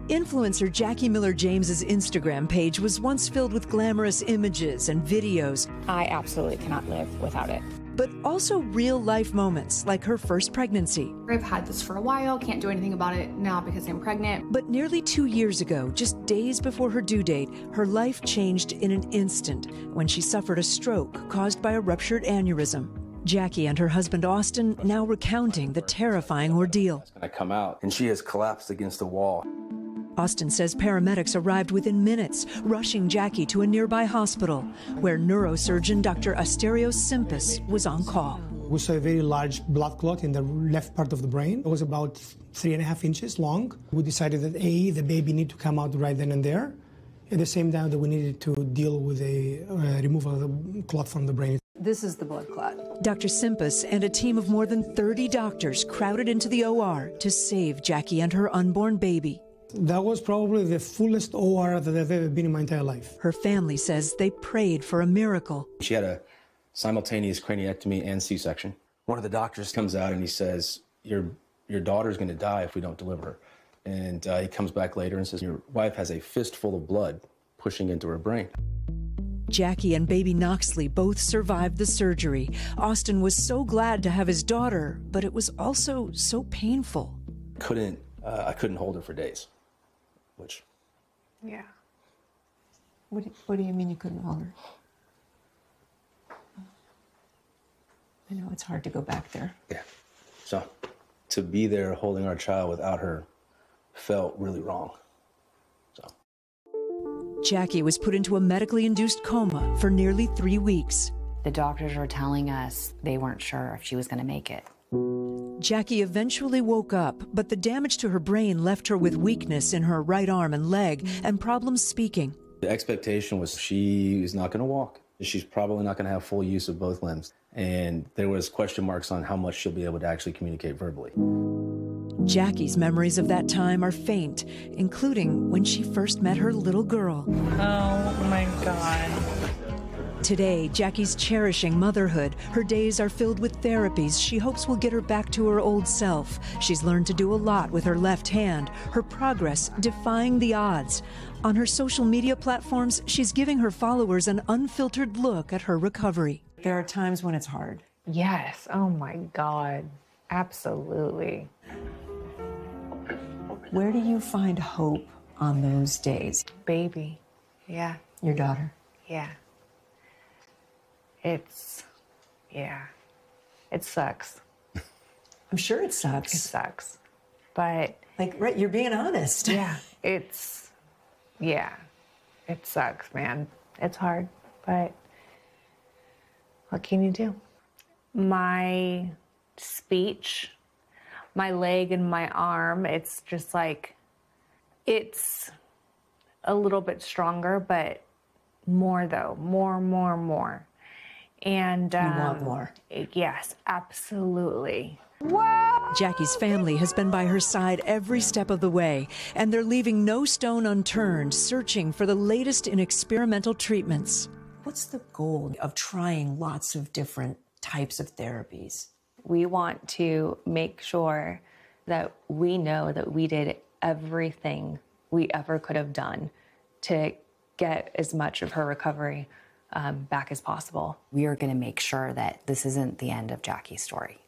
Influencer Jackie Miller James's Instagram page was once filled with glamorous images and videos. I absolutely cannot live without it. But also real-life moments, like her first pregnancy. I've had this for a while, can't do anything about it now because I'm pregnant. But nearly 2 years ago, just days before her due date, her life changed in an instant when she suffered a stroke caused by a ruptured aneurysm. Jackie and her husband Austin now recounting the terrifying ordeal. I come out, and she has collapsed against the wall. Austin says paramedics arrived within minutes, rushing Jackie to a nearby hospital, where neurosurgeon Dr. Asterios Simpis was on call. We saw a very large blood clot in the left part of the brain. It was about 3.5 inches long. We decided that A, the baby needed to come out right then and there. At the same time that we needed to deal with a removal of the clot from the brain. This is the blood clot. Dr. Simpis and a team of more than 30 doctors crowded into the OR to save Jackie and her unborn baby. That was probably the fullest OR that I've ever been in my entire life. Her family says they prayed for a miracle. She had a simultaneous craniectomy and C-section. One of the doctors comes out and he says, your daughter's going to die if we don't deliver her. And he comes back later and says, your wife has a fistful of blood pushing into her brain. Jackie and baby Knoxley both survived the surgery. Austin was so glad to have his daughter, but it was also so painful. I couldn't hold her for days. Which? Yeah. What do you mean you couldn't hold her? I know it's hard to go back there. Yeah. So to be there holding our child without her felt really wrong. So. Jackie was put into a medically induced coma for nearly 3 weeks. The doctors were telling us they weren't sure if she was going to make it. Jackie eventually woke up, but the damage to her brain left her with weakness in her right arm and leg and problems speaking. The expectation was she is not going to walk. She's probably not going to have full use of both limbs. And there was question marks on how much she'll be able to actually communicate verbally. Jackie's memories of that time are faint, including when she first met her little girl. Oh my God. Today, Jackie's cherishing motherhood. Her days are filled with therapies she hopes will get her back to her old self. She's learned to do a lot with her left hand, her progress defying the odds. On her social media platforms, she's giving her followers an unfiltered look at her recovery. There are times when it's hard. Yes. Oh my God. Absolutely. Where do you find hope on those days? Baby. Yeah. Your daughter? Yeah. It sucks. I'm sure it sucks. It sucks. But like, right, you're being honest. Yeah, it sucks, man. It's hard, but what can you do? My speech, my leg and my arm, it's just like, it's a little bit stronger, but more though, more. And you want more? Yes, absolutely. Whoa! Jackie's family has been by her side every step of the way, and they're leaving no stone unturned, searching for the latest in experimental treatments. What's the goal of trying lots of different types of therapies? We want to make sure that we know that we did everything we ever could have done to get as much of her recovery back as possible. We are going to make sure that this isn't the end of Jackie's story.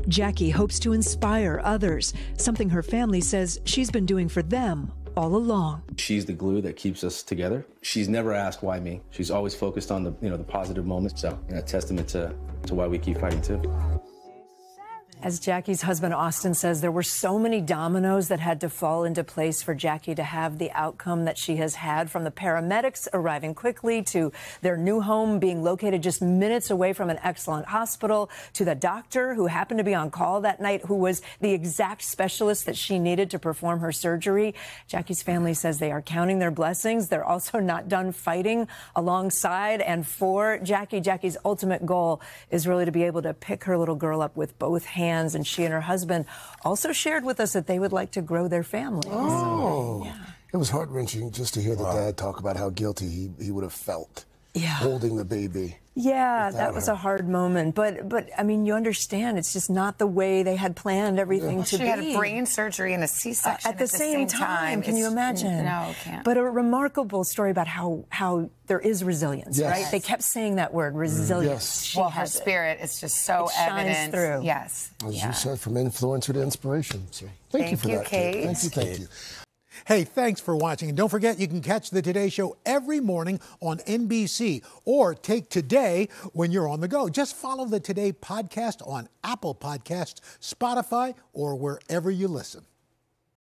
Jackie hopes to inspire others, something her family says she's been doing for them all along. She's the glue that keeps us together. She's never asked why me. She's always focused on the positive moments. So a testament to why we keep fighting too. As Jackie's husband Austin says, there were so many dominoes that had to fall into place for Jackie to have the outcome that she has had, from the paramedics arriving quickly to their new home being located just minutes away from an excellent hospital, to the doctor who happened to be on call that night, who was the exact specialist that she needed to perform her surgery. Jackie's family says they are counting their blessings. They're also not done fighting alongside and for Jackie. Jackie's ultimate goal is really to be able to pick her little girl up with both hands. And she and her husband also shared with us that they would like to grow their family. Oh, yeah. It was heart-wrenching just to hear the dad talk about how guilty he would have felt. holding the baby. Yeah, that was a hard moment. But I mean, you understand, it's just not the way they had planned everything to be. She had a brain surgery and a C-section at the same time. Can you imagine? No, can't. But a remarkable story about how there is resilience, right? They kept saying that word, resilience. Well, her spirit is just so evident. Shines through. Yes. As you said, from influencer to inspiration. So thank you for that, Kate. Thank you. Hey, thanks for watching. And don't forget, you can catch the Today Show every morning on NBC or take Today when you're on the go. Just follow the Today podcast on Apple Podcasts, Spotify, or wherever you listen.